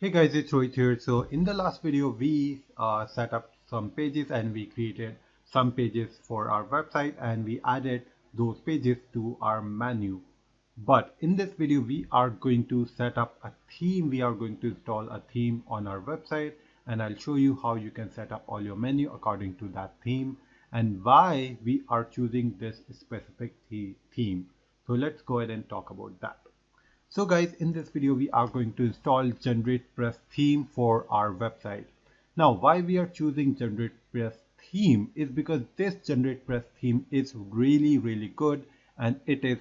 Hey guys, it's Rohit here. So in the last video, we set up some pages and we created some pages for our website and we added those pages to our menu. But in this video, we are going to set up a theme. We are going to install a theme on our website and I'll show you how you can set up all your menu according to that theme and why we are choosing this specific theme. So let's go ahead and talk about that. So guys, in this video, we are going to install GeneratePress theme for our website. Now, why we are choosing GeneratePress theme is because this GeneratePress theme is really good and it is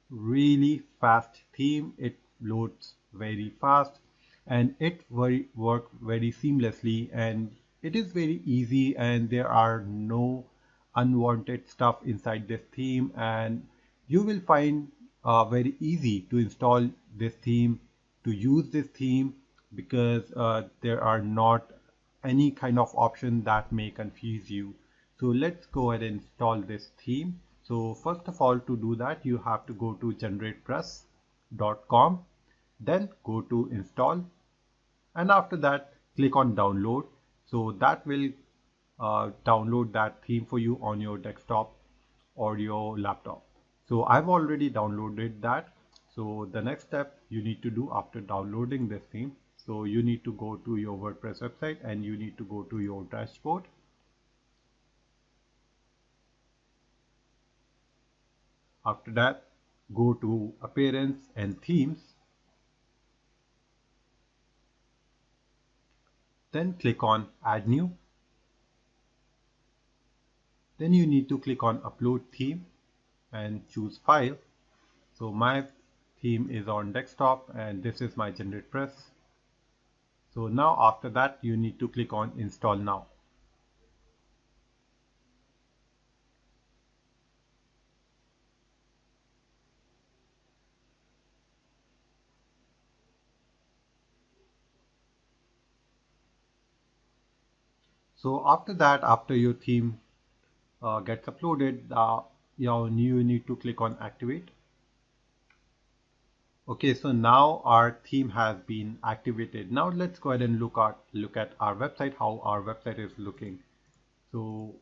really fast theme. It loads very fast and it work very seamlessly and it is very easy and there are no unwanted stuff inside this theme and you will find very easy to install this theme, to use this theme because there are not any kind of option that may confuse you. So let's go ahead and install this theme. So first of all, to do that, you have to go to generatepress.com, then go to install, and after that, click on download. So that will download that theme for you on your desktop or your laptop. So I've already downloaded that. So the next step you need to do after downloading this theme, so you need to go to your WordPress website and you need to go to your dashboard. After that, go to appearance and themes, then click on add new. Then you need to click on upload theme and choose file. So my theme is on desktop and this is my GeneratePress. So now after that you need to click on install now. So after that, after your theme gets uploaded, you need to click on activate. Okay, so now our theme has been activated. Now let's go ahead and look at our website, how our website is looking. So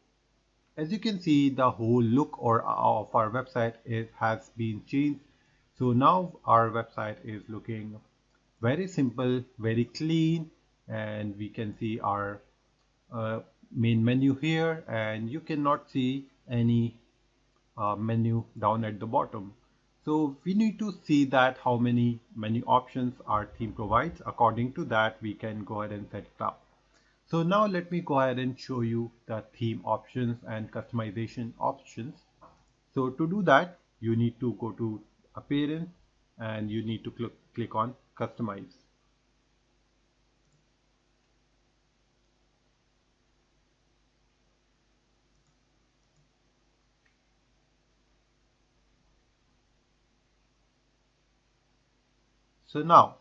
as you can see, the whole look of our website has been changed. So now our website is looking very simple, very clean, and we can see our main menu here, and you cannot see any menu down at the bottom. So we need to see that how many menu options our theme provides. According to that, we can go ahead and set it up. So now let me go ahead and show you the theme options and customization options. So to do that, you need to go to appearance and you need to click on customize. So now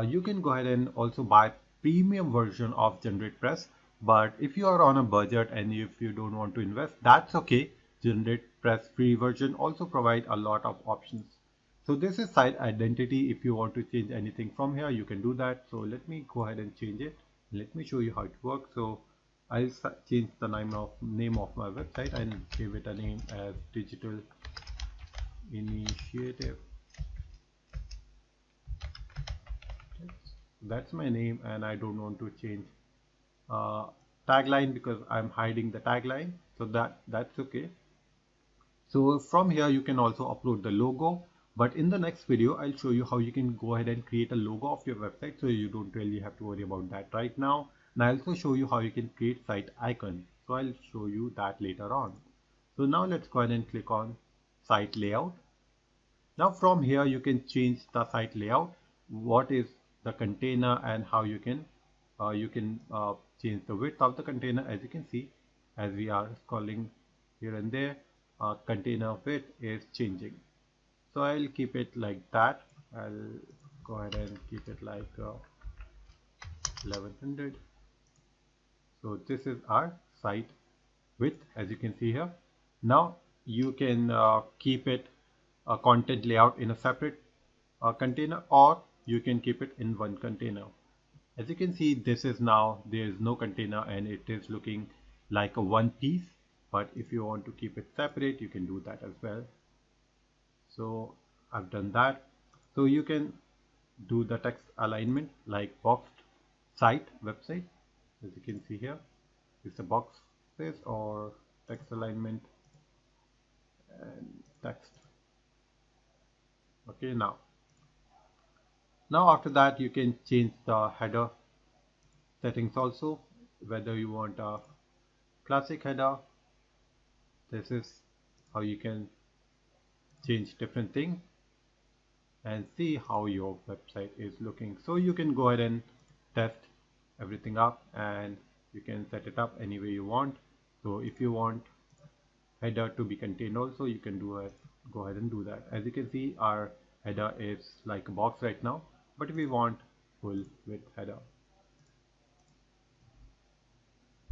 you can go ahead and also buy premium version of GeneratePress. But if you are on a budget and if you don't want to invest, that's okay. GeneratePress free version also provide a lot of options. So this is site identity. If you want to change anything from here, you can do that. So let me go ahead and change it. Let me show you how it works. So I'll change the name of my website and give it a name as Digital Initiative. That's my name and I don't want to change tagline because I'm hiding the tagline, so that's okay. So from here you can also upload the logo, but in the next video I'll show you how you can go ahead and create a logo of your website, so you don't really have to worry about that right now. And I'll also show you how you can create site icon, so I'll show you that later on. So now let's go ahead and click on site layout. Now from here you can change the site layout, what is the container, and how you can change the width of the container. As you can see, as we are scrolling here and there, container width is changing. So I'll keep it like that. I'll go ahead and keep it like 1100. So this is our site width, as you can see here. Now you can keep it a content layout in a separate container, or you can keep it in one container. As you can see, this is now, there is no container and it is looking like a one piece. But if you want to keep it separate, you can do that as well. So I've done that. So you can do the text alignment like boxed site website. As you can see here, it's a box space or text alignment and text. Okay, now after that you can change the header settings also, whether you want a classic header. This is how you can change different things and see how your website is looking. So you can go ahead and test everything up and you can set it up any way you want. So if you want header to be contained also, you can do it, go ahead and do that. As you can see, our header is like a box right now, but we want full width header.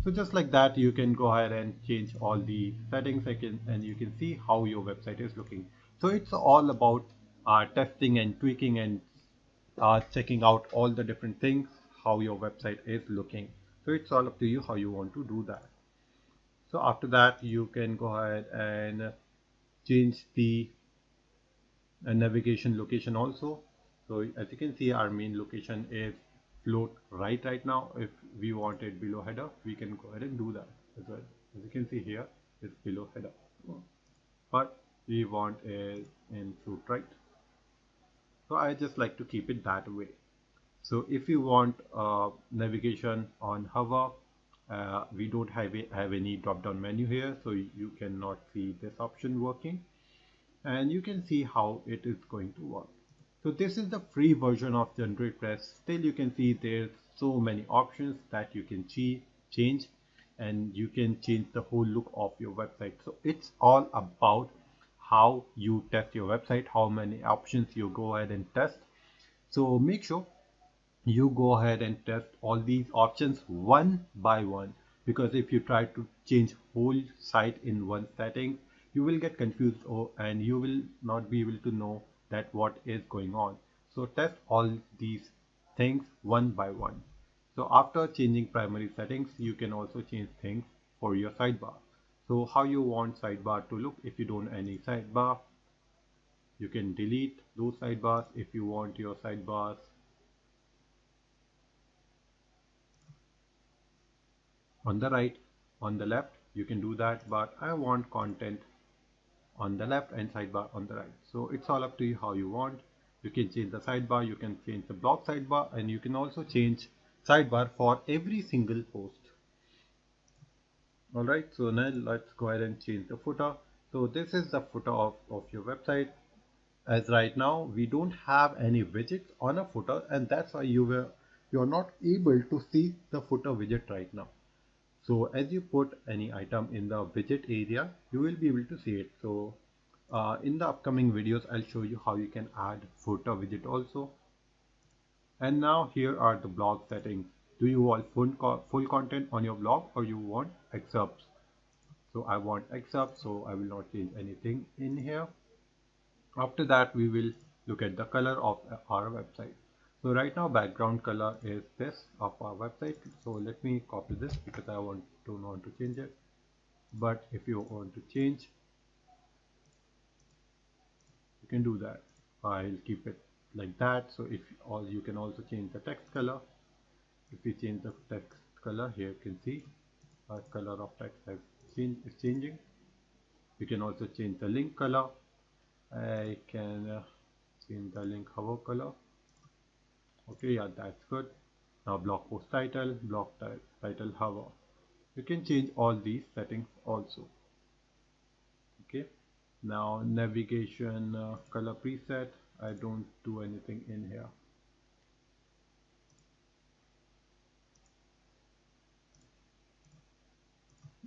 So just like that, you can go ahead and change all the settings and you can see how your website is looking. So it's all about testing and tweaking and checking out all the different things, how your website is looking. So it's all up to you how you want to do that. So after that, you can go ahead and change the navigation location also. So as you can see, our main location is float right now. If we want it below header, we can go ahead and do that as well. As you can see here, it's below header, but we want it in float right. So I just like to keep it that way. So if you want navigation on hover, we don't have any drop down menu here, so you cannot see this option working, and you can see how it is going to work. So this is the free version of WordPress. Still you can see there's so many options that you can change, and you can change the whole look of your website. So it's all about how you test your website, how many options you go ahead and test. So make sure you go ahead and test all these options one by one, because if you try to change whole site in one setting, you will get confused and you will not be able to know that what is going on. So test all these things one by one. So after changing primary settings, you can also change things for your sidebar. So how you want sidebar to look. If you don't any sidebar, you can delete those sidebars. If you want your sidebars on the right, on the left, you can do that, but I want content on the left and sidebar on the right. So it's all up to you how you want. You can change the sidebar, you can change the block sidebar, and you can also change sidebar for every single post. All right, so now let's go ahead and change the footer. So this is the footer of your website. As right now we don't have any widgets on a footer, and that's why you're not able to see the footer widget right now. So as you put any item in the widget area, you will be able to see it. So in the upcoming videos, I'll show you how you can add footer widget also. And now here are the blog settings. Do you want full content on your blog, or you want excerpts? So I want excerpts, so I will not change anything in here. After that, we will look at the color of our website. So right now background color is this of our website. So let me copy this because I don't want to change it. But if you want to change, you can do that. I'll keep it like that. So if all, you can also change the text color. If we change the text color, here you can see our color of text is changing. You can also change the link color. I can change the link hover color. Okay, yeah, that's good. Now blog post title, title hover. You can change all these settings also. Okay, now navigation color preset, I don't do anything in here.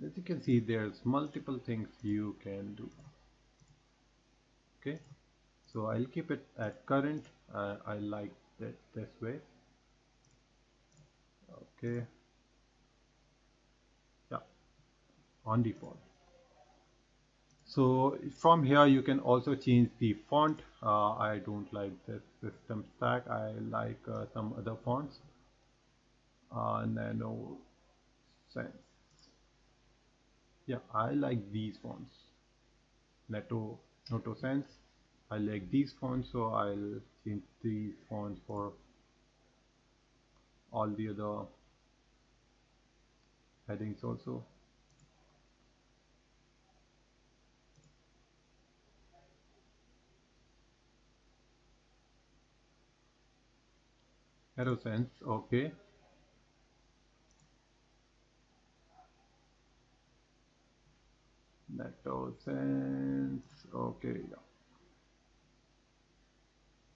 As you can see, there's multiple things you can do. Okay, so I'll keep it at current. I like that this way. Okay, yeah, on default. So from here you can also change the font. I don't like this system stack. I like some other fonts. Nano Sense. Yeah, I like these fonts. Nato, Noto Sense. I like these fonts, so I'll change these fonts for all the other headings also. Nato Sense, okay. Nato Sense, okay. Yeah.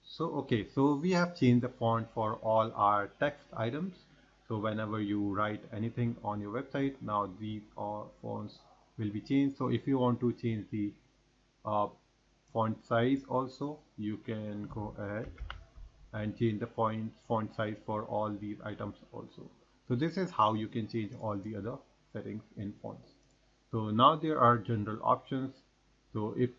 So we have changed the font for all our text items. So whenever you write anything on your website, now these all fonts will be changed. So if you want to change the uh, font size also, you can go ahead and change the font size for all these items also. So this is how you can change all the other settings in fonts. So now there are general options. So if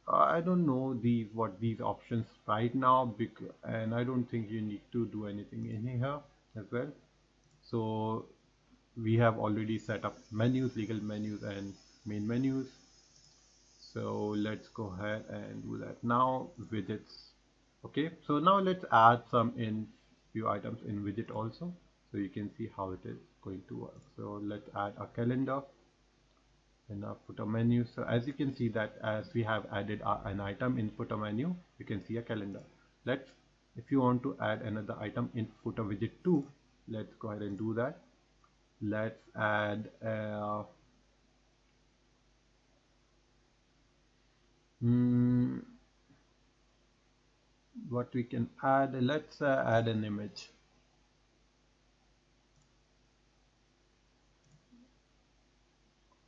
I don't know what these options right now, and I don't think you need to do anything in here as well. So we have already set up menus, legal menus and main menus. So let's go ahead and do that now. Widgets. Okay, so now let's add some in few items in widget also, so you can see how it is going to work. So let's add a calendar in our footer menu. So as you can see that as we have added an item in footer menu, you can see a calendar. Let's, if you want to add another item in footer widget 2, let's go ahead and do that. Let's add hmm, what we can add. Let's add an image.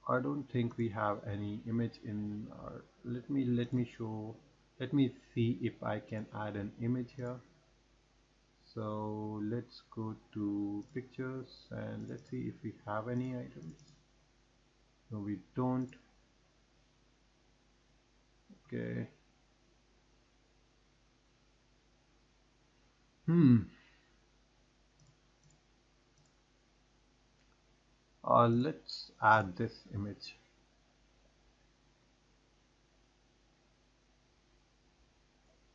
I don't think we have any image in our, let me see if I can add an image here. So let's go to pictures and let's see if we have any items. No, we don't. Okay. Hmm. Let's add this image.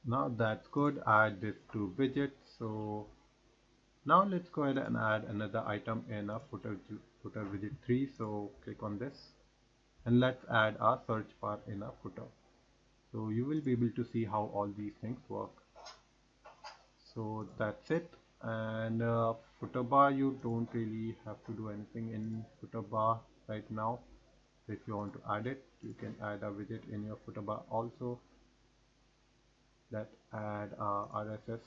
Now that's good. Add this to widget. So now let's go ahead and add another item in a footer widget 3. So click on this and let's add a search bar in a footer. So you will be able to see how all these things work. So that's it. And footer bar, you don't really have to do anything in footer bar right now. So if you want to add it, you can add a widget in your footer bar also. That add RSS.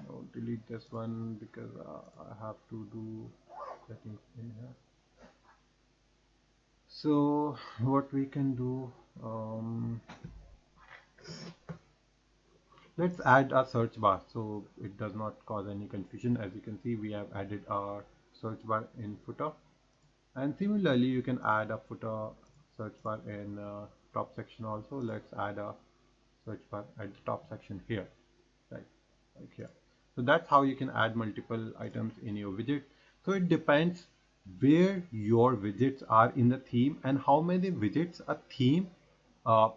No, delete this one because I have to do settings in here. So what we can do, let's add a search bar so it does not cause any confusion. As you can see, we have added our search bar in footer, and similarly you can add a footer search bar in top section also. Let's add a search bar at the top section here, right, like here. So that's how you can add multiple items in your widget. So it depends where your widgets are in the theme and how many widgets a theme uh,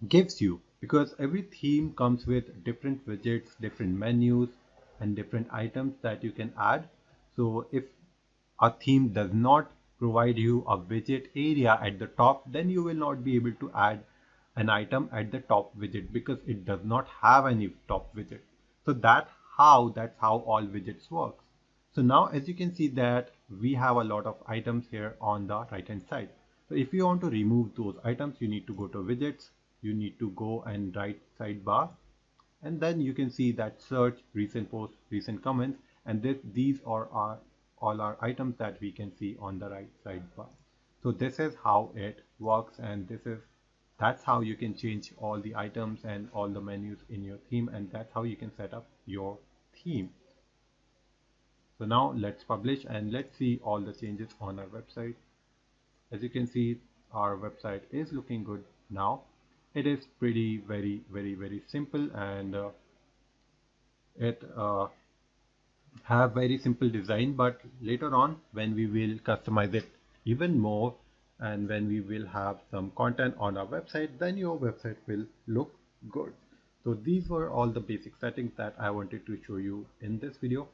gives you, because every theme comes with different widgets, different menus and different items that you can add. So if a theme does not provide you a widget area at the top, then you will not be able to add an item at the top widget because it does not have any top widget. So that's how all widgets works. So now as you can see that we have a lot of items here on the right hand side. So if you want to remove those items, you need to go to widgets, you need to go and right sidebar, and then you can see that search, recent posts, recent comments, and these are all our items that we can see on the right sidebar. So this is how it works, and that's how you can change all the items and all the menus in your theme, and that's how you can set up your theme. So now let's publish and let's see all the changes on our website. As you can see, our website is looking good now. It is pretty very simple, and it have very simple design, but later on when we will customize it even more and when we will have some content on our website, then your website will look good. So these were all the basic settings that I wanted to show you in this video.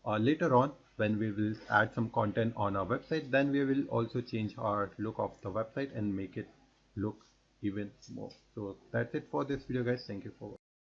Later on when we will add some content on our website, then we will also change our look of the website and make it look even more. So that's it for this video, guys. Thank you for watching.